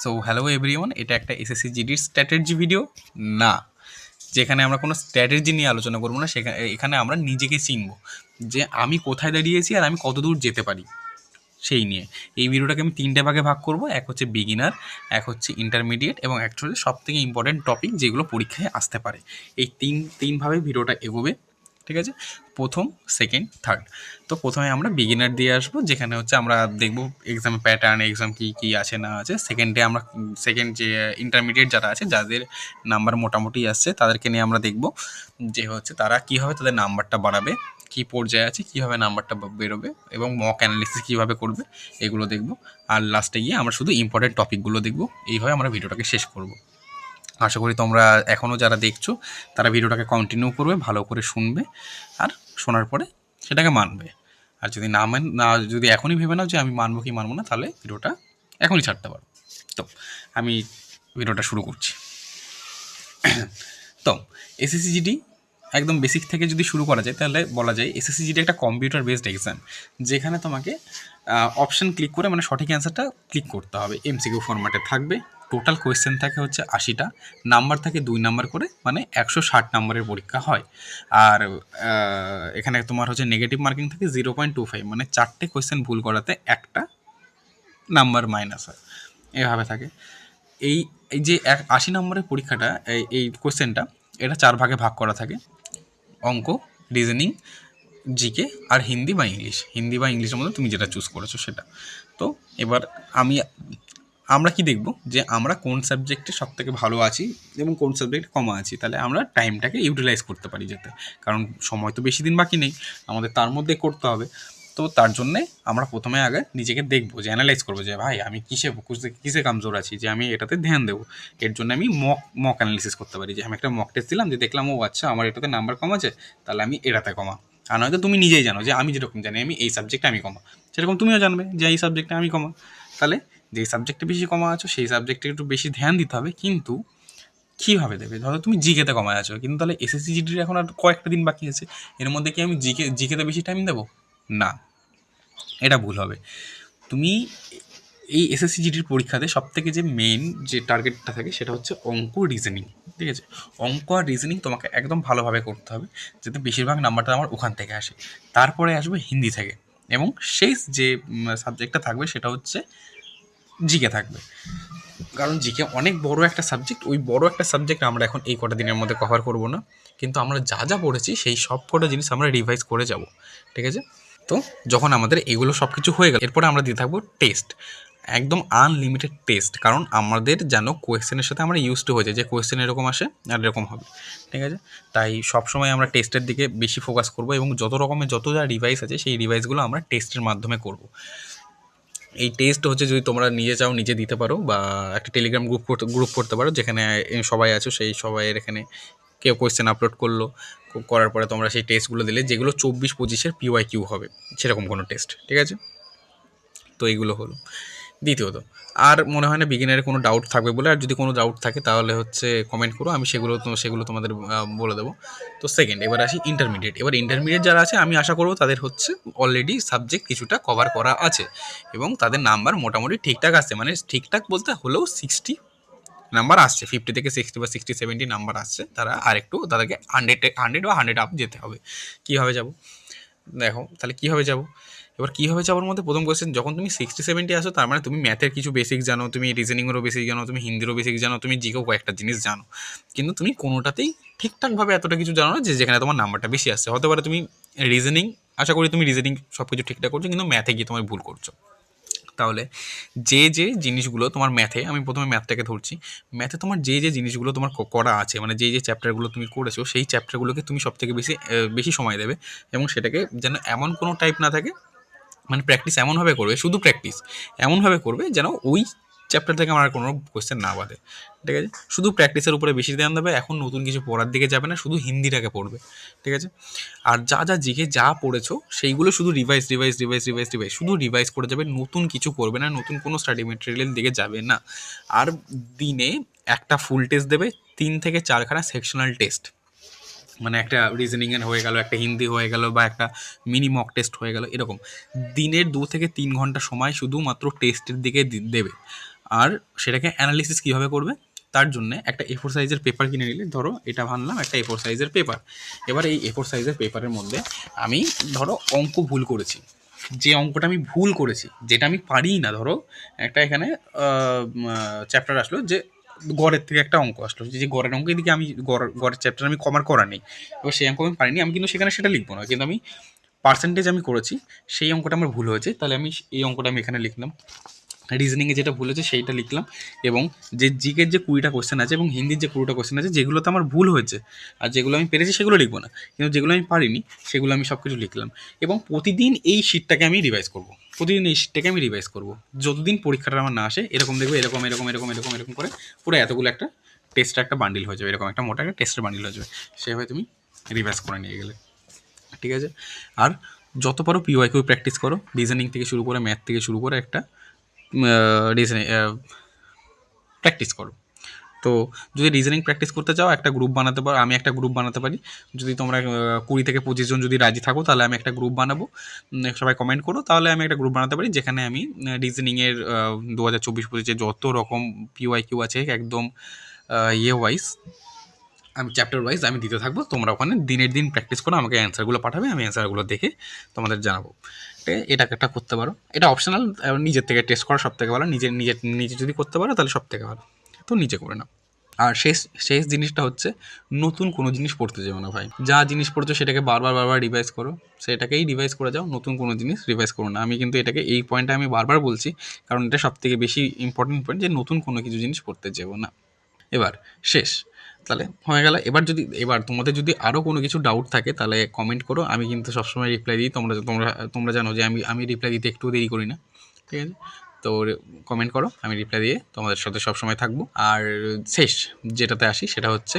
So hello everyone, এটা একটা SSC জিডির strategy video না, যেখানে আমরা কোনো স্ট্র্যাটেজি নিয়ে আলোচনা করবো না। এখানে আমরা নিজেকে চিনবো যে আমি কোথায় দাঁড়িয়েছি আর আমি কত দূর যেতে পারি সেই নিয়ে। এই ভিডিওটাকে আমি তিনটে ভাগে ভাগ করব। এক হচ্ছে বিগিনার, এক হচ্ছে ইন্টারমিডিয়েট এবং একটা হচ্ছে সবথেকে ইম্পর্টেন্ট টপিক যেগুলো পরীক্ষায় আসতে পারে। এই তিনভাবে ভিডিওটা এগোবে, ঠিক আছে? প্রথম, সেকেন্ড, থার্ড। তো প্রথমে আমরা বিগিনার দিয়ে আসবো, যেখানে হচ্ছে আমরা দেখব এক্সামের প্যাটার্ন, এক্সাম কী কী আছে না আছে। সেকেন্ডে আমরা সেকেন্ড যে ইন্টারমিডিয়েট যারা আছে, যাদের নাম্বার মোটামুটি আসছে, তাদেরকে নিয়ে আমরা দেখব যে হচ্ছে তারা কীভাবে তাদের নাম্বারটা বাড়াবে, কী পর্যায়ে আছে, কীভাবে নাম্বারটা বেরোবে এবং মক অ্যানালিসিস কীভাবে করবে, এগুলো দেখব। আর লাস্টে গিয়ে আমরা শুধু ইম্পর্টেন্ট টপিকগুলো দেখব। এইভাবে আমরা ভিডিওটাকে শেষ করব। আশা করি তোমরা এখনও যারা দেখছো তারা ভিডিওটাকে কন্টিনিউ করবে, ভালো করে শুনবে, আর শোনার পরে সেটাকে মানবে। আর যদি যদি এখনই ভেবে নাও যে আমি মানবো কি মানবো না, তাহলে ভিডিওটা এখনই ছাড়তে পারো। তো আমি ভিডিওটা শুরু করছি। তো এসএসসিজিডি একদম বেসিক থেকে যদি শুরু করা যায়, তাহলে বলা যায় এসএসসিজিডি একটা কম্পিউটার বেসড এক্সাম, যেখানে তোমাকে অপশান ক্লিক করে মানে সঠিক অ্যান্সারটা ক্লিক করতে হবে। এমসিকিউ ফরম্যাটে থাকবে। টোটাল কোয়েশ্চেন থাকে হচ্ছে 80টা, নাম্বার থাকে 2 নাম্বার করে, মানে 160 নাম্বারের পরীক্ষা হয়। আর এখানে তোমার হচ্ছে নেগেটিভ মার্কিং থাকে 0.25, মানে 4টে কোয়েশ্চেন ভুল করাতে একটা নাম্বার মাইনাস হয়, এভাবে থাকে। এই এই যে 80 নম্বরের পরীক্ষাটা, এই কোয়েশ্চেনটা, এটা 4 ভাগে ভাগ করা থাকে: অঙ্ক, রিজনিং, জিকে আর হিন্দি বা ইংলিশ। হিন্দি বা ইংলিশের মধ্যে তুমি যেটা চুজ করেছো সেটা। তো এবার আমরা কি দেখব যে আমরা কোন সাবজেক্টে সব থেকে ভালো আছি এবং কোন সাবজেক্টে কম আছি, তাহলে আমরা টাইমটাকে ইউটিলাইজ করতে পারি যাতে। কারণ সময় তো বেশি দিন বাকি নেই, আমাদের তার মধ্যে করতে হবে। তো তার জন্যে আমরা প্রথমে আগে নিজেকে দেখবো, যে অ্যানালাইজ করবো যে ভাই আমি কিসে কামজোর আছি, যে আমি এটাতে ধ্যান দেবো। এর জন্য আমি মক অ্যানালিসিস করতে পারি, যে আমি একটা মক টেস্ট দিলাম, যে দেখলাম ও আচ্ছা আমার এটাতে নাম্বার কম আছে, তাহলে আমি এটাতে কমা। আর নয়তো তুমি নিজেই জানো যে আমি যেরকম জানি আমি এই সাবজেক্টে আমি কমা, সেরকম তুমিও জানবে যে এই সাবজেক্টে আমি কমা। তাহলে যেই সাবজেক্টে বেশি কমা আছো সেই সাবজেক্টে একটু বেশি ধ্যান দিতে হবে। কিন্তু কীভাবে দেবে? ধরো তুমি জিকেতে কমায় আছো, কিন্তু তাহলে এসএসসি জিডির এখন আর কয়েকটা দিন বাকি আছে, এর মধ্যে কি আমি জিকেতে বেশি টাইম দেবো? না, এটা ভুল হবে। তুমি এই এসএসসি জিডির পরীক্ষাতে সবথেকে যে মেইন যে টার্গেটটা থাকে সেটা হচ্ছে অঙ্ক, রিজনিং, ঠিক আছে? অঙ্ক আর রিজনিং তোমাকে একদম ভালোভাবে করতে হবে, যাতে বেশিরভাগ নাম্বারটা আমার ওখান থেকে আসে। তারপরে আসবে হিন্দি থেকে, এবং শেষ যে সাবজেক্টটা থাকবে সেটা হচ্ছে জিকে থাকবে। কারণ জিকে অনেক বড় একটা সাবজেক্ট, ওই বড় একটা সাবজেক্ট আমরা এখন এই কটা দিনের মধ্যে কভার করব না, কিন্তু আমরা যা যা পড়েছি সেই সব কটা জিনিস আমরা রিভাইজ করে যাব, ঠিক আছে? তো যখন আমাদের এগুলো সব কিছু হয়ে গেল, এরপরে আমরা দিয়ে থাকবো টেস্ট, একদম আনলিমিটেড টেস্ট। কারণ আমাদের যেন কোয়েশ্চেনের সাথে আমরা ইউজ টু হয়ে যায়, যে কোয়েশ্চেন এরকম আসে আর এরকম হবে, ঠিক আছে? তাই সবসময় আমরা টেস্টের দিকে বেশি ফোকাস করব, এবং যত যা রিভাইস আছে সেই রিভাইসগুলো আমরা টেস্টের মাধ্যমে করব। এই টেস্ট হচ্ছে যদি তোমরা নিজে চাও নিজে দিতে পারো, বা একটা টেলিগ্রাম গ্রুপ করতে পারো, যেখানে সবাই আছো, সেই সবাইয়ের এখানে কেউ কোয়েশ্চেন আপলোড করলো, করার পরে তোমরা সেই টেস্টগুলো দিলে, যেগুলো 24-25-এর PYQ হবে, সেরকম কোনো টেস্ট, ঠিক আছে? তো এইগুলো হলো। দ্বিতীয়ত, আর মনে হয় না বিগিনারে কোনো ডাউট থাকবে বলে। আর যদি কোনো ডাউট থাকে তাহলে হচ্ছে কমেন্ট করো, আমি সেগুলো তোমাদের বলে দেবো। তো সেকেন্ড, এবার আসি ইন্টারমিডিয়েট। এবার ইন্টারমিডিয়েট যারা আছে, আমি আশা করবো তাদের হচ্ছে অলরেডি সাবজেক্ট কিছুটা কভার করা আছে, এবং তাদের নাম্বার মোটামুটি ঠিকঠাক আসছে। মানে ঠিকঠাক বলতে হলেও 60 নাম্বার আসছে, 50 থেকে 60 বা 60-70 নাম্বার আসছে। তারা আরেকটু, তাদেরকে 100 বা 100 আপ যেতে হবে। কীভাবে যাব? দেখো তাহলে কীভাবে যাব। এবার কীভাবে যাওয়ার মধ্যে প্রথম কোয়েশ্চেন, যখন তুমি 60-70 আসো, তার মানে তুমি ম্যাথের কিছু বেসিক জানো, তুমি রিজনিংয়েরও বেসিক জানো, তুমি হিন্দিরও বেসিক জানো, তুমি জিকেও কয়েকটা জিনিস জানো, কিন্তু তুমি কোনোটাতেই ঠিকঠাকভাবে এতটা কিছু জানো না যে যেখানে তোমার নাম্বারটা বেশি আসছে। হতে পারে তুমি রিজনিং, আশা করি তুমি রিজনিং সব কিছু ঠিকঠাক করছো, কিন্তু ম্যাথে গিয়ে তোমার ভুল করছো। তাহলে যে জিনিসগুলো তোমার ম্যাথে, আমি প্রথমে ম্যাথটাকে ধরছি, ম্যাথে তোমার যে জিনিসগুলো তোমার করা আছে, মানে যে চ্যাপ্টারগুলো তুমি করেছো, সেই চ্যাপ্টারগুলোকে তুমি সবথেকে বেশি সময় দেবে, এবং সেটাকে যেন এমন কোনো টাইপ না থাকে, মানে প্র্যাকটিস এমনভাবে করবে, শুধু প্র্যাকটিস এমনভাবে করবে যেন ওই চ্যাপ্টার থেকে আমার কোনো কোয়েশ্চেন না বাদে, ঠিক আছে? শুধু প্র্যাকটিসের উপরে বেশি ধ্যান দেবে, এখন নতুন কিছু পড়ার দিকে যাবে না, শুধু হিন্দিটাকে পড়বে, ঠিক আছে? আর যা জিকে যা পড়েছো সেইগুলো শুধু রিভাইজ, শুধু রিভাইজ করে যাবে, নতুন কিছু করবে না, নতুন কোনো স্টাডি মেটেরিয়াল দিকে যাবে না। আর দিনে একটা ফুল টেস্ট দেবে, 3 থেকে 4খানা সেকশনাল টেস্ট, মানে একটা রিজনিংয়ের হয়ে গেল, একটা হিন্দি হয়ে গেল, বা একটা মিনি মক টেস্ট হয়ে গেল, এরকম দিনের 2 থেকে 3 ঘন্টা সময় শুধুমাত্র টেস্টের দিকে দেবে। আর সেটাকে অ্যানালিসিস কীভাবে করবে তার জন্য একটা A4 সাইজের পেপার কিনে নিলে, ধরো এটা ভাবলাম একটা A4 সাইজের পেপার। এবার এই A4 সাইজের পেপারের মধ্যে আমি ধরো অঙ্ক ভুল করেছি, যে অঙ্কটা আমি ভুল করেছি, যেটা আমি পারি না, ধরো একটা এখানে চ্যাপ্টার আসলো যে গড়ের থেকে একটা অঙ্ক আসলো, যে গড়ের অঙ্ক, এদিকে আমি গড়ের চ্যাপ্টার আমি কভার করা নেই, এবার সেই অঙ্ক আমি পারিনি, আমি কিন্তু সেখানে সেটা লিখবো না, কিন্তু আমি পার্সেন্টেজ আমি করেছি, সেই অঙ্কটা আমার ভুল হয়েছে, তাহলে আমি এই অঙ্কটা আমি এখানে লিখলাম। রিজনিংয়ে যেটা ভুল হয়েছে সেইটা লিখলাম, এবং যে জিকের যে 20টা কোশ্চেন আছে এবং হিন্দির যে 20টা কোশ্চেন আছে যেগুলোতে আমার ভুল হয়েছে আর যেগুলো আমি পেরেছি সেগুলো লিখবো না, কিন্তু যেগুলো আমি পারিনি সেগুলো আমি সব কিছু লিখলাম। এবং প্রতিদিন এই শিটটাকে আমি রিভাইজ করবো, প্রতিদিন এই শিটটাকে আমি রিভাইজ করবো, যতদিন পরীক্ষাটা আমার না আসে, এরকম দেখবো এরকম এরকম এরকম এরকম এরকম করে পুরো এতগুলো একটা টেস্টের একটা বান্ডিল হয়ে যাবে, এরকম একটা মোটা একটা টেস্টের বান্ডিল হয়ে যাবে, সেভাবে তুমি রিভাইজ করে নিয়ে গেলে। ঠিক আছে? আর যত পারো পিওয়াইকিউ প্র্যাকটিস করো, রিজনিং থেকে শুরু করে ম্যাথ থেকে শুরু করে একটা রিজনিং প্র্যাকটিস করো। তো যদি রিজনিং প্র্যাকটিস করতে চাও একটা গ্রুপ বানাতে পারো, আমি একটা গ্রুপ বানাতে পারি, যদি তোমরা 20 থেকে 25 জন যদি রাজি থাকো তাহলে আমি একটা গ্রুপ বানাবো, সবাই কমেন্ট করো, তাহলে আমি একটা গ্রুপ বানাতে পারি যেখানে আমি রিজনিংয়ের 2024-25 যত রকম পিওয়াইকিউ আছে একদম ওয়াইজ, আমি চ্যাপ্টার ওয়াইজ আমি দিতে থাকবো, তোমরা ওখানে দিনের দিন প্র্যাকটিস করো, আমাকে অ্যান্সারগুলো পাঠাবে, আমি অ্যান্সারগুলো দেখে তোমাদের জানাবো। এটাকে একটা করতে পারো, এটা অপশনাল, নিজের থেকে টেস্ট করা সব থেকে ভালো, নিজে যদি করতে পারো তাহলে সব থেকে ভালো, তো নিজে করে নাও। আর শেষ শেষ জিনিসটা হচ্ছে নতুন কোনো জিনিস পড়তে যাও না ভাই, যা জিনিস পড়ছো সেটাকে বারবার বারবার রিভাইজ করো, সেটাকেই রিভাইজ করে যাও, নতুন কোনো জিনিস রিভাইজ করো না। আমি কিন্তু এটাকে এই পয়েন্টটা আমি বারবার বলছি, কারণ এটা সব থেকে বেশি ইম্পর্টেন্ট পয়েন্ট, যে নতুন কোনো কিছু জিনিস পড়তে যাবো না। এবার শেষ, তাহলে হয়ে গেল। এবার তোমাদের যদি আরও কোনো কিছু ডাউট থাকে তাহলে কমেন্ট করো, আমি কিন্তু সবসময় রিপ্লাই দিই, তোমরা তোমরা তোমরা জানো যে আমি রিপ্লাই দিতে একটু দেরি করি না। ঠিক আছে? তো কমেন্ট করো, আমি রিপ্লাই দিয়ে তোমাদের সাথে সবসময় থাকবো। আর শেষ যেটাতে আসি সেটা হচ্ছে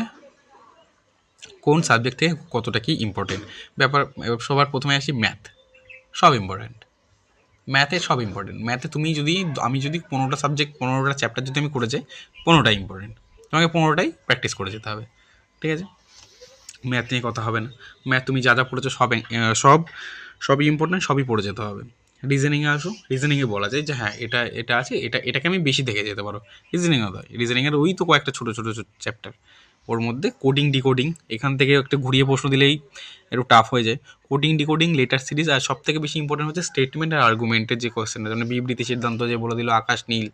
কোন সাবজেক্ট থেকে কতটা কি ইম্পর্টেন্ট ব্যাপার। সবার প্রথমে আসি ম্যাথ, সব ইম্পর্টেন্ট, ম্যাথে সব ইম্পর্টেন্ট। ম্যাথে আমি যদি 15টা সাবজেক্ট 15টা চ্যাপ্টার যদি আমি করে যাই, 15টাই ইম্পর্টেন্ট, তোমাকে 15টাই প্র্যাকটিস করে যেতে হবে। ঠিক আছে? ম্যাথ নিয়ে কথা হবে না, ম্যাথ তুমি যা যা পড়েছো সবই ইম্পর্টেন্ট, সবই পড়ে যেতে হবে। রিজনিংয়ে আসো, রিজনিংয়ে বলা যায় যে হ্যাঁ এটা আছে, এটাকে আমি বেশি দেখে যেতে পারো। রিজনিংয়ের ওই তো কয়েকটা ছোটো ছোটো চ্যাপ্টার, ওর মধ্যে কোডিং ডিকোডিং, এখান থেকে একটু ঘুরিয়ে প্রশ্ন দিলেই একটু টাফ হয়ে যায়। কোডিং ডিকোডিং, লেটার সিরিজ, আর সব থেকে বেশি ইম্পর্টেন্ট হচ্ছে স্টেটমেন্ট আর আর্গুমেন্টের যে কোয়েশ্চেনটা, যেমন বিবৃতি সিদ্ধান্ত যে বলে দিল আকাশ নীল,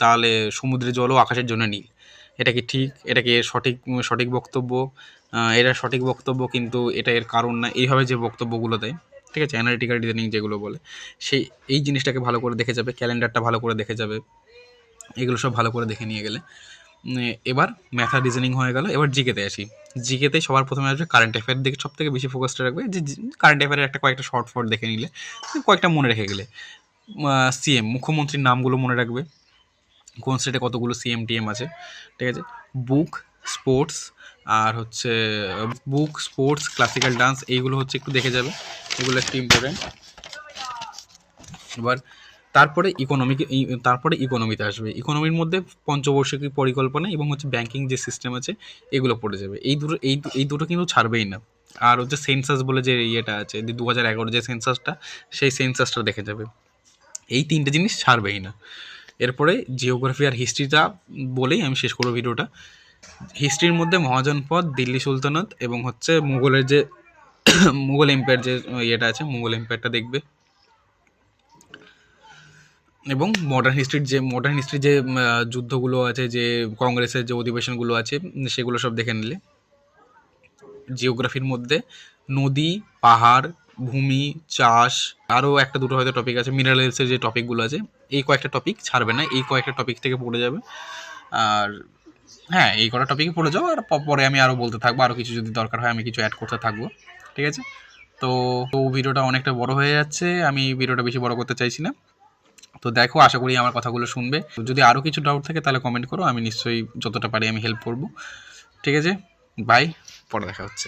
তাহলে সমুদ্রের জলও আকাশের জন্য নীল, এটা কি ঠিক, এটা কি সঠিক বক্তব্য, এটা সঠিক বক্তব্য কিন্তু এটা এর কারণ না, এইভাবে যে বক্তব্যগুলো দেয়। ঠিক আছে? অ্যানালিটিক্যাল রিজনিং যেগুলো বলে, এই জিনিসটাকে ভালো করে দেখে যাবে, ক্যালেন্ডারটা ভালো করে দেখে যাবে, এগুলো সব ভালো করে দেখে নিয়ে গেলে এবার ম্যাথ আর রিজনিং হয়ে গেল। এবার জিকেতে আসি। জিকেতে সবার প্রথমে আসবে কারেন্ট অ্যাফেয়ার দিকে সব থেকে বেশি ফোকাসটা রাখবে, যে কারেন্ট অ্যাফেয়ারের কয়েকটা শর্ট দেখে নিলে, কয়েকটা মনে রেখে গেলে, সিএম মুখ্যমন্ত্রীর নামগুলো মনে রাখবে, কোন স্টেটে কতগুলো সিএম আছে। ঠিক আছে? স্পোর্টস আর হচ্ছে স্পোর্টস, ক্লাসিক্যাল ডান্স, এইগুলো হচ্ছে একটু দেখে যাবে, এগুলো একটু ইম্পর্টেন্ট। এবার তারপরে ইকোনমিতে আসবে। ইকোনমির মধ্যে পঞ্চবার্ষিকী পরিকল্পনা এবং হচ্ছে ব্যাংকিং যে সিস্টেম আছে এগুলো পড়ে যাবে। এই দুটো কিন্তু ছাড়বেই না। আর হচ্ছে সেন্সাস বলে যে ইয়েটা আছে, যে 2011 যে সেন্সাসটা, সেই সেন্সাসটা দেখে যাবে। এই 3টে জিনিস ছাড়বেই না। এরপরে জিওগ্রাফি আর হিস্ট্রিটা বলেই আমি শেষ করবো ভিডিওটা। হিস্ট্রির মধ্যে মহাজনপদ, দিল্লি সুলতানাত এবং হচ্ছে মুঘলের যে মুঘল এম্পায়ার যে ইয়েটা আছে, মুঘল এম্পায়ারটা দেখবে। এবং মডার্ন হিস্ট্রির যে যুদ্ধগুলো আছে, যে কংগ্রেসের যে অধিবেশনগুলো আছে, সেগুলো সব দেখে নিলে। জিওগ্রাফির মধ্যে নদী, পাহাড়, ভূমি, চাষ, আরও একটা দুটো হয়তো টপিক আছে, মিনারেলসের যে টপিকগুলো আছে, এই কয়েকটা টপিক ছাড়বে না, এই কয়েকটা টপিক থেকে পড়ে যাবে। আর হ্যাঁ, এই কটা টপিকে পড়ে যাও, আর পরে আমি আরও বলতে থাকবো, আরও কিছু যদি দরকার হয় আমি কিছু অ্যাড করতে থাকবো। ঠিক আছে? তো ভিডিওটা অনেকটা বড় হয়ে যাচ্ছে, আমি ভিডিওটা বেশি বড় করতে চাইছি না। তো দেখো, আশা করি আমার কথাগুলো শুনবে। যদি আরও কিছু ডাউট থাকে তাহলে কমেন্ট করো, আমি নিশ্চয়ই যতটা পারি আমি হেল্প করব। ঠিক আছে? বাই, পরে দেখা হচ্ছে।